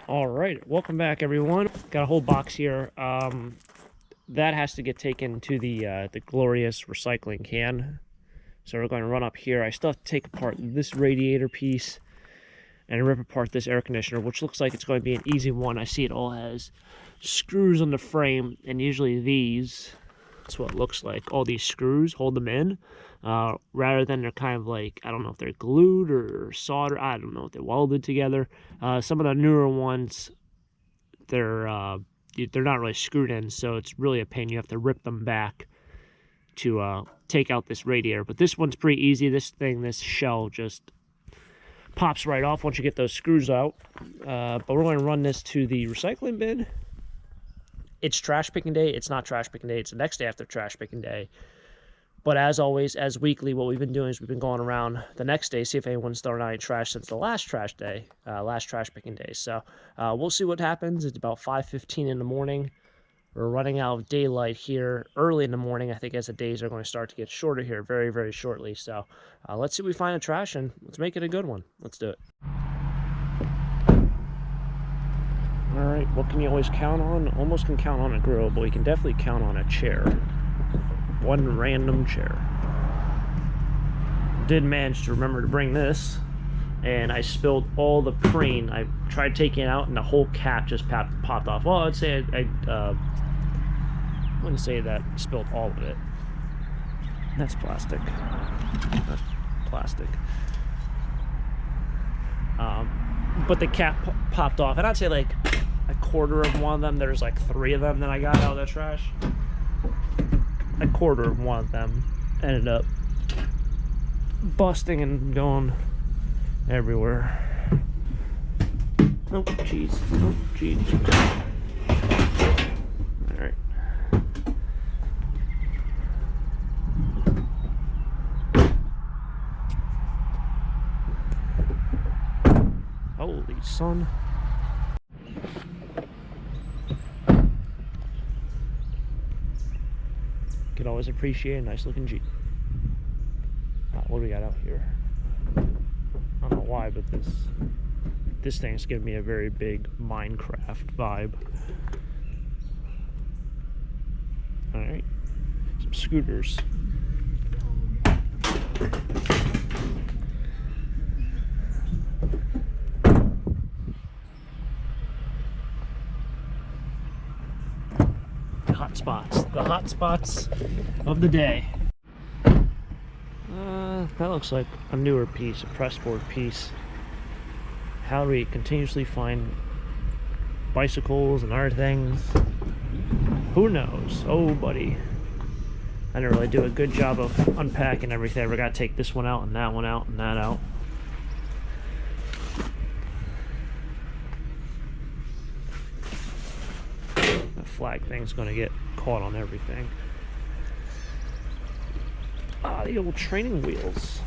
All right, welcome back, everyone. Got a whole box here. That has to get taken to the glorious recycling can. So we're going to run up here. I still have to take apart this radiator piece and rip apart this air conditioner, which looks like it's going to be an easy one. I see it all has screws on the frame, and usually that's what it looks like. All these screws hold them in, rather than they're kind of like, I don't know if they're glued or soldered. I don't know if they're welded together. Some of the newer ones, they're not really screwed in, so it's really a pain. You have to rip them back to take out this radiator. But this one's pretty easy. This shell just pops right off once you get those screws out. But we're going to run this to the recycling bin. It's trash picking day. It's not trash picking day. It's the next day after trash picking day. But as always, as weekly, what we've been doing is we've been going around the next day, see if anyone's thrown out any trash since the last trash picking day. So we'll see what happens. It's about 5:15 in the morning. We're running out of daylight here early in the morning, I think, as the days are going to start to get shorter here very, very shortly. So let's see if we find a trash, and let's make it a good one. Let's do it. All right, what can you always count on? Almost can count on a grill, but we can definitely count on a chair. One random chair. Did manage to remember to bring this, and I spilled all the preen. I tried taking it out, and the whole cap just popped off. Well, I'd say I wouldn't say that I spilled all of it. That's plastic. That's plastic. But the cap popped off, and I'd say like a quarter of one of them. There's like 3 of them that I got out of the trash. A quarter of one of them ended up busting and going everywhere. Oh, jeez. Oh, jeez. All right. Holy sun. Could always appreciate a nice looking Jeep. What do we got out here? I don't know why, but this thing's giving me a very big Minecraft vibe. All right, some scooters. The hot spots of the day. That looks like a newer piece, a pressboard piece. How do we continuously find bicycles and other things? Who knows? Oh, buddy. I didn't really do a good job of unpacking everything. I gotta take this one out and that one out and that out. The flag thing's gonna get caught on everything. Ah, the old training wheels.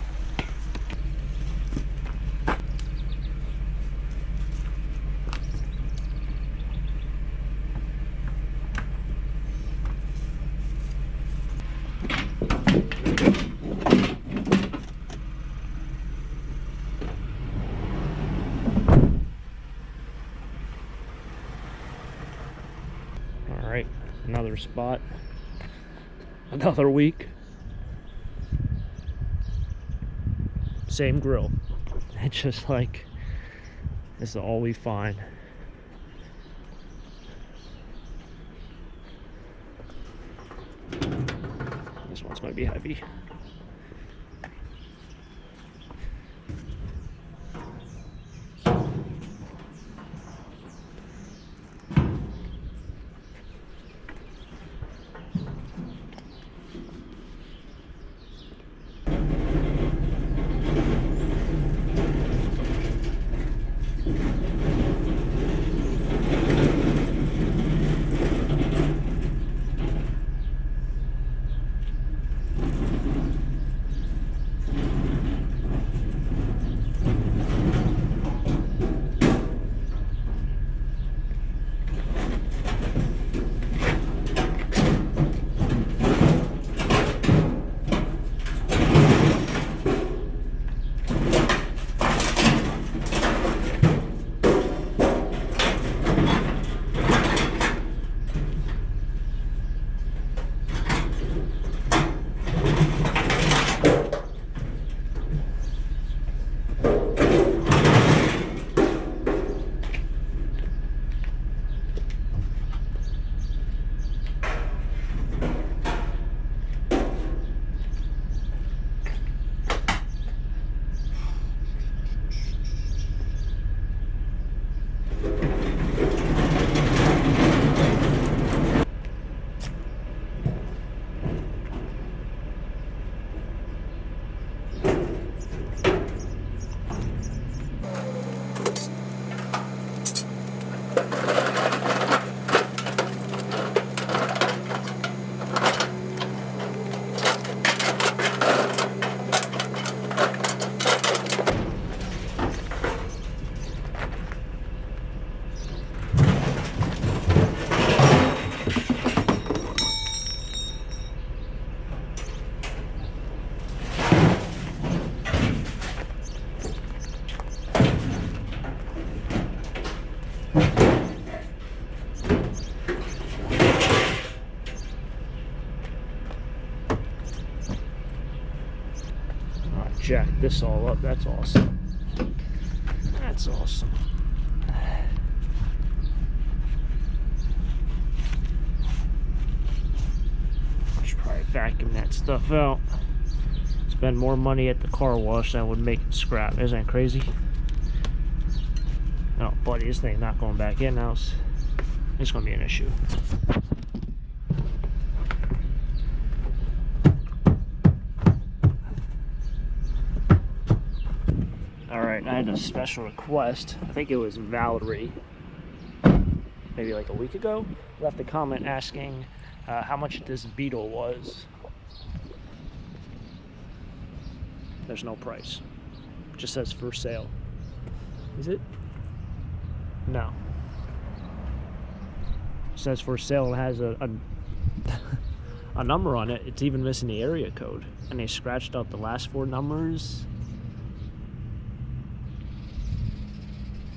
All right, another spot, another week. Same grill. It's just like, this is all we find. This one's gonna be heavy. jack this all up. That's awesome. That's awesome. I should probably vacuum that stuff out. Spend more money at the car wash than would make it scrap. Isn't that crazy? Oh, buddy, this thing not going back in now. It's going to be an issue. Alright, I had a special request. I think it was Valerie, maybe like a week ago, left a comment asking how much this Beetle was. There's no price. It just says for sale. Is it? No. It says for sale. It has a number on it. It's even missing the area code. And they scratched out the last 4 numbers.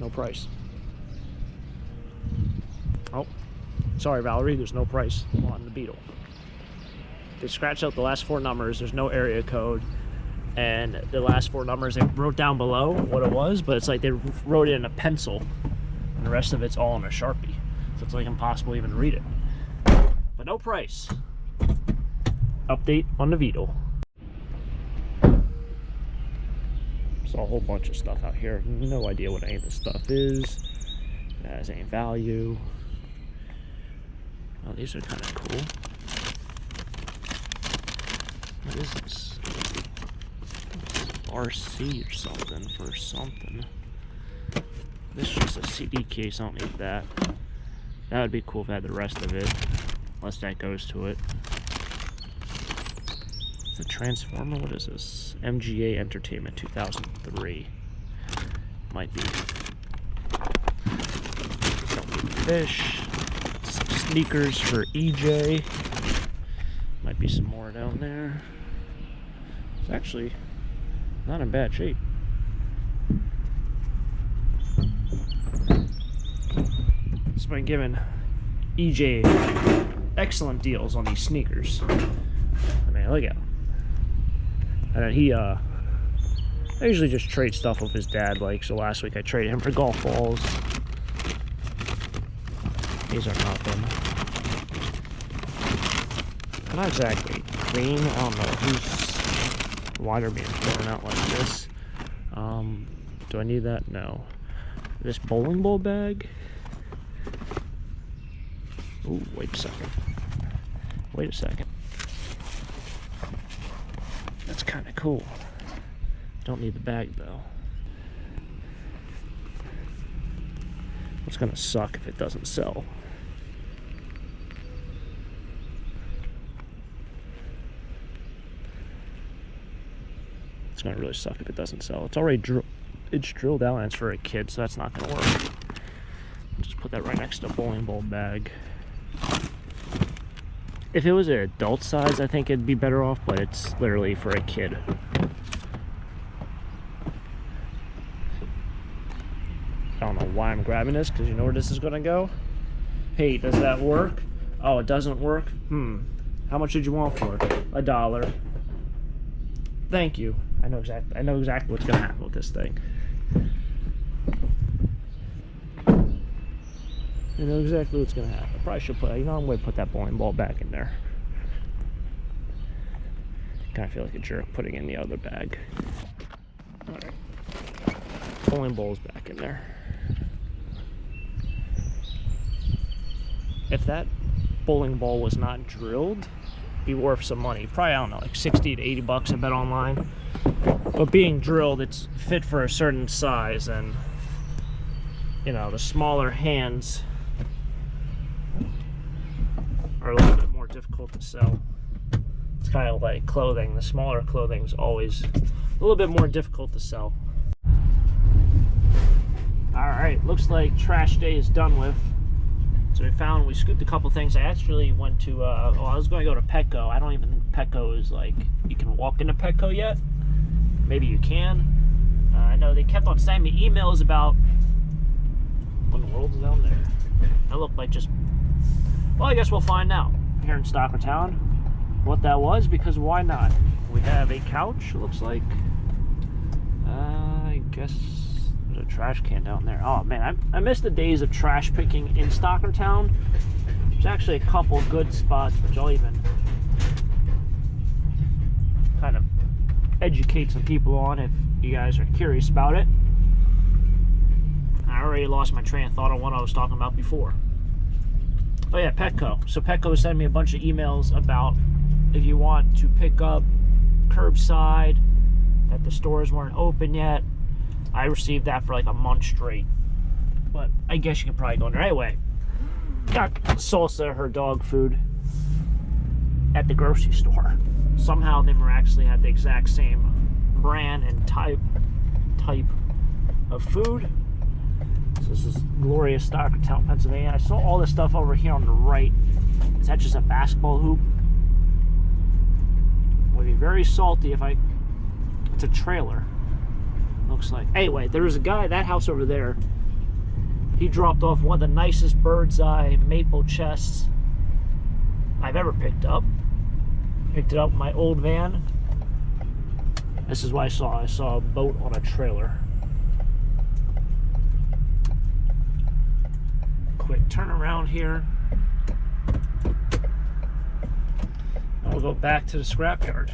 No price. Oh, sorry Valerie, there's no price on the Beetle. They scratched out the last 4 numbers. There's no area code. And the last 4 numbers, they wrote down below what it was, but it's like they wrote it in a pencil. And the rest of it's all in a Sharpie. So it's like impossible even to read it. But no price. Update on the Beetle. Saw a whole bunch of stuff out here. No idea what any of this stuff is. It has any value. Oh, these are kind of cool. What is this? RC or something for something. This is just a CD case. I don't need that. That would be cool if I had the rest of it. Unless that goes to it. It's a transformer. What is this? MGA Entertainment 2003. Might be. Don't need fish. Some sneakers for EJ. Might be some more down there. It's actually not in bad shape. It's been giving EJ excellent deals on these sneakers. I mean, look at him. And then he, I usually just trade stuff with his dad. Like, so last week I traded him for golf balls. These are nothing. They're not exactly clean. I don't know why they're being thrown out like this. Do I need that? No. This bowling ball bag. Ooh, wait a second. Wait a second. That's kind of cool. Don't need the bag though. It's gonna suck if it doesn't sell. It's gonna really suck if it doesn't sell. It's already drilled out and it's for a kid, so that's not gonna work. Just put that right next to a bowling ball bag. If it was an adult size, I think it'd be better off, but it's literally for a kid. I don't know why I'm grabbing this, because you know where this is gonna go? Hey, does that work? Oh, it doesn't work? How much did you want for it? $1. Thank you. I know exactly what's gonna happen with this thing. I know exactly what's gonna happen. I probably should put, you know, I'm gonna put that bowling ball back in there. Kinda feel like a jerk putting in the other bag. Alright. Bowling ball's back in there. If that bowling ball was not drilled, it'd be worth some money. Probably, I don't know, like 60 to 80 bucks I bet online. But being drilled, it's fit for a certain size, and you know, the smaller hands are a little bit more difficult to sell. It's kind of like clothing. The smaller clothing is always a little bit more difficult to sell. Alright, looks like trash day is done with. So we scooped a couple things. I actually went to, I was going to go to Petco. I don't even think Petco is like, you can walk into Petco yet. Maybe you can. I know they kept on sending me emails about, what in the world is down there? That looked like just, well, I guess we'll find out here in STOCKERTOWN what that was, because why not? We have a couch, it looks like. guess there's a trash can down there. Oh man, I miss the days of trash picking in STOCKERTOWN. There's actually a couple good spots which I'll even kind of educate some people on if you guys are curious about it. I already lost my train of thought on what I was talking about before. Oh yeah, Petco. So Petco sent me a bunch of emails about if you want to pick up curbside, that the stores weren't open yet. I received that for like a month straight. But I guess you could probably go in there. Anyway, got Salsa, her dog food, at the grocery store. Somehow they miraculously had the exact same brand and type of food. So this is glorious STOCKERTOWN, Pennsylvania. I saw all this stuff over here on the right. Is that just a basketball hoop? Would be very salty if I... It's a trailer, looks like. Anyway, there's a guy, that house over there, he dropped off one of the nicest bird's eye maple chests I've ever picked up. Picked it up in my old van. This is what I saw. I saw a boat on a trailer. Quick turnaround here. And we'll go back to the scrapyard.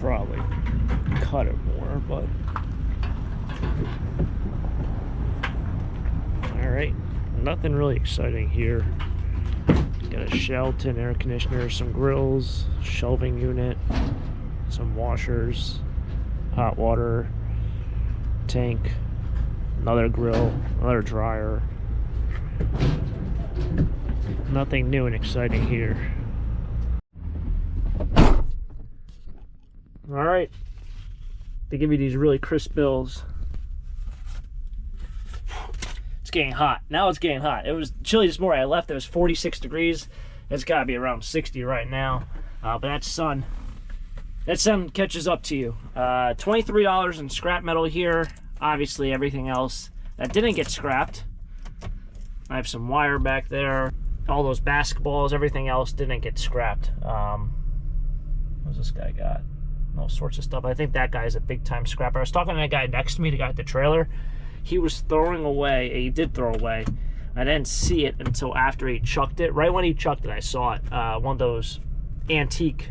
Probably cut it more, but all right, nothing really exciting here. Got a Shelton air conditioner, some grills, shelving unit, some washers, hot water tank, another grill, another dryer. Nothing new and exciting here. All right, they give you these really crisp bills. It's getting hot. Now it's getting hot. It was chilly this morning. I left, it was 46 degrees. It's got to be around 60 right now. But that sun catches up to you. $23 in scrap metal here. Obviously everything else that didn't get scrapped. I have some wire back there. All those basketballs, everything else didn't get scrapped. What's this guy got? All sorts of stuff. I think that guy's a big time scrapper. I was talking to that guy next to me, the guy at the trailer. He was throwing away, he did throw away. I didn't see it until after he chucked it. Right when he chucked it, I saw it. One of those antique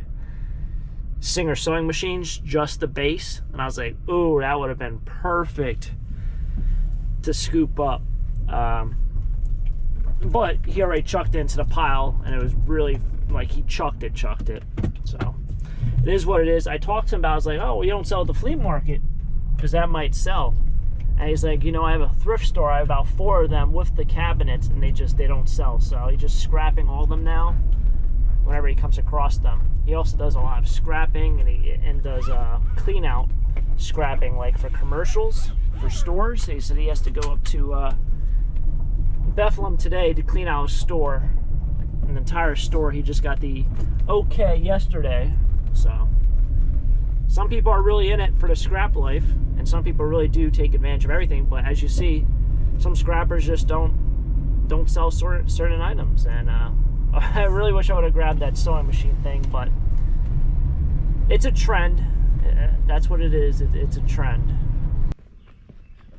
Singer sewing machines, just the base. And I was like, ooh, that would have been perfect to scoop up. But he already chucked it into the pile, and it was really, like, he chucked it. So it is what it is. I talked to him about, I was like, oh, well, you don't sell at the flea market because that might sell. And he's like, you know, I have a thrift store. I have about 4 of them with the cabinets, and they don't sell. So he's just scrapping all of them now whenever he comes across them. He also does a lot of scrapping, and does clean out scrapping, like for commercials, for stores. He said he has to go up to Bethlehem today to clean out his store, an entire store. He just got the okay yesterday. So some people are really in it for the scrap life, and some people really do take advantage of everything. But as you see, some scrappers just don't sell certain items. And I really wish I would have grabbed that sewing machine thing, but it's a trend. That's what it is. It's a trend.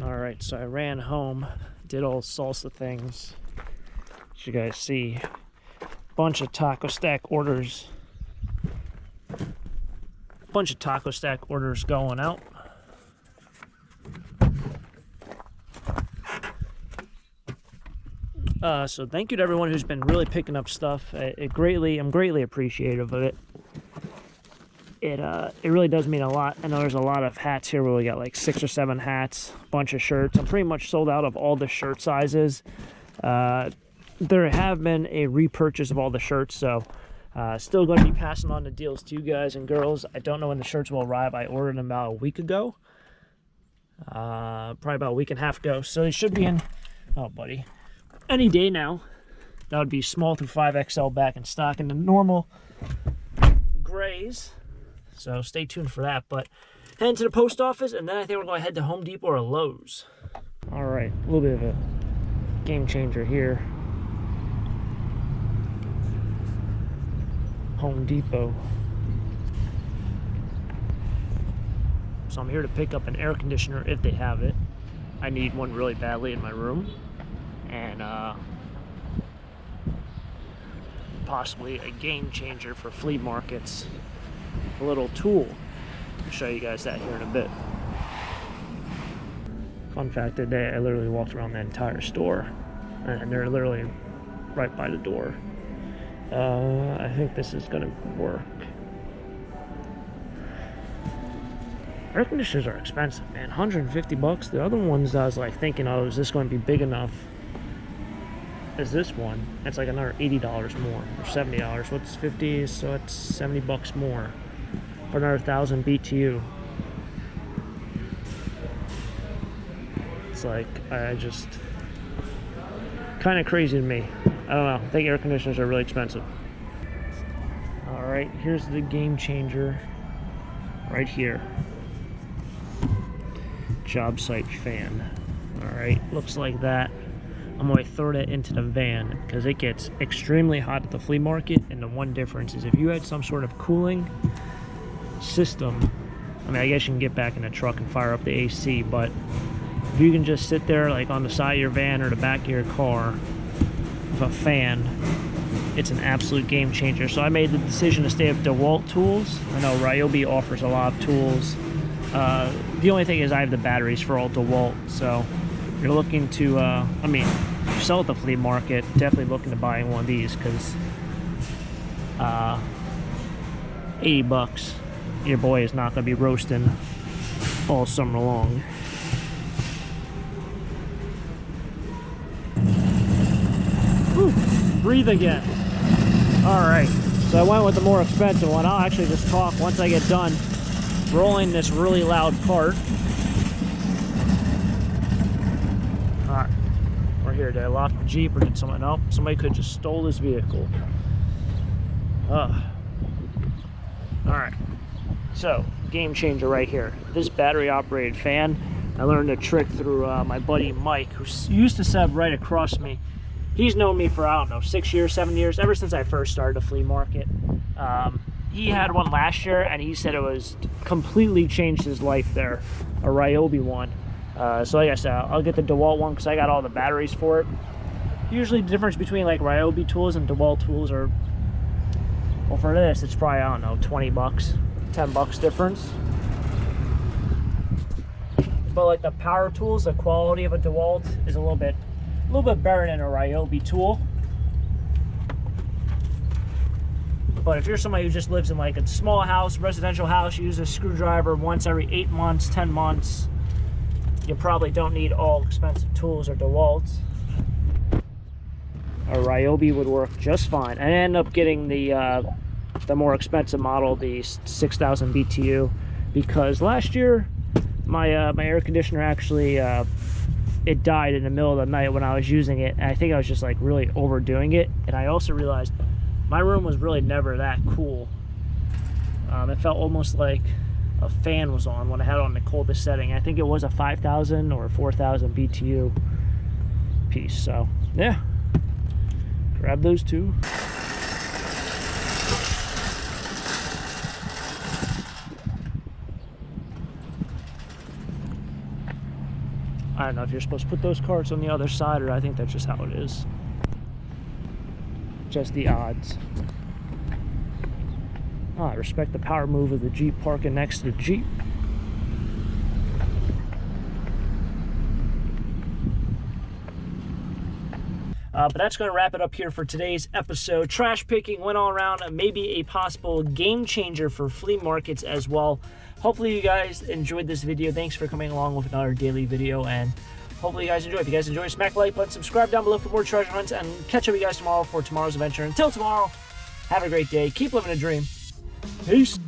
All right, so I ran home, did all salsa things. As you guys see, bunch of taco stack orders. Bunch of taco stack orders going out. So thank you to everyone who's been really picking up stuff. I'm greatly appreciative of it. It really does mean a lot. I know there's a lot of hats here where we got like 6 or 7 hats, a bunch of shirts. I'm pretty much sold out of all the shirt sizes. There have been a repurchase of all the shirts, so still going to be passing on the deals to you guys and girls. I don't know when the shirts will arrive. I ordered them about a week ago. Probably about a week and a half ago. So they should be in, oh buddy, any day now. That would be small through 5XL back in stock in the normal grays. So stay tuned for that. But heading to the post office, and then I think we're going to head to Home Depot or Lowe's. All right, a little bit of a game changer here. Home Depot. So I'm here to pick up an air conditioner if they have it. I need one really badly in my room, and possibly a game changer for flea markets. A little tool. I'll show you guys that here in a bit. Fun fact, today I literally walked around the entire store, and they're literally right by the door. I think this is gonna work. Air conditioners are expensive, man. 150 bucks. The other ones I was like thinking, oh, is this going to be big enough as this one? It's like another $80 more, or $70. What's 50? So it's 70 bucks more for another 1,000 BTU. It's like, I just, kind of crazy to me. I don't know. I think air conditioners are really expensive. All right, here's the game changer right here. Job site fan. All right, looks like that. I'm going to throw that into the van because it gets extremely hot at the flea market, and the one difference is if you had some sort of cooling system, I mean, I guess you can get back in the truck and fire up the AC, but if you can just sit there like on the side of your van or the back of your car with a fan, it's an absolute game changer. So I made the decision to stay with DeWalt tools. I know Ryobi offers a lot of tools. The only thing is I have the batteries for all DeWalt, so if you're looking to, I mean, if you sell at the flea market, definitely looking to buy one of these because 80 bucks, your boy is not going to be roasting all summer long. Whew, breathe again. All right, so I went with the more expensive one. I'll actually just talk once I get done rolling this really loud cart. Alright, we're here. Did I lock the Jeep or did someone? Nope, somebody could have just stole this vehicle. Alright, so game changer right here. This battery operated fan, I learned a trick through my buddy Mike, who used to sub right across me. He's known me for, I don't know, 6 years, 7 years, ever since I first started the flea market. He had one last year, and he said it was completely changed his life there, a Ryobi one. So like I said, I'll get the DeWalt one because I got all the batteries for it. Usually the difference between like Ryobi tools and DeWalt tools are, well, for this, it's probably, I don't know, 20 bucks, 10 bucks difference. But like the power tools, the quality of a DeWalt is a little bit better than a Ryobi tool. But if you're somebody who just lives in like a small house, residential house, you use a screwdriver once every 8 months, 10 months, you probably don't need all expensive tools or DeWalts. A Ryobi would work just fine. I ended up getting the more expensive model, the 6,000 BTU, because last year my my air conditioner actually it died in the middle of the night when I was using it, and I think I was just like really overdoing it. And I also realized my room was really never that cool. It felt almost like a fan was on when I had it on the coldest setting. I think it was a 5,000 or 4,000 BTU piece. So yeah, grab those two. I don't know if you're supposed to put those carts on the other side, or I think that's just how it is. Just the odds. Oh, I respect the power move of the Jeep parking next to the Jeep. But that's going to wrap it up here for today's episode. Trash picking went all around, maybe a possible game changer for flea markets as well. Hopefully you guys enjoyed this video. Thanks for coming along with another daily video, and hopefully you guys enjoy. If you guys enjoy, smack the like button, subscribe down below for more treasure hunts, and catch up with you guys tomorrow for tomorrow's adventure. Until tomorrow, have a great day. Keep living a dream. Peace.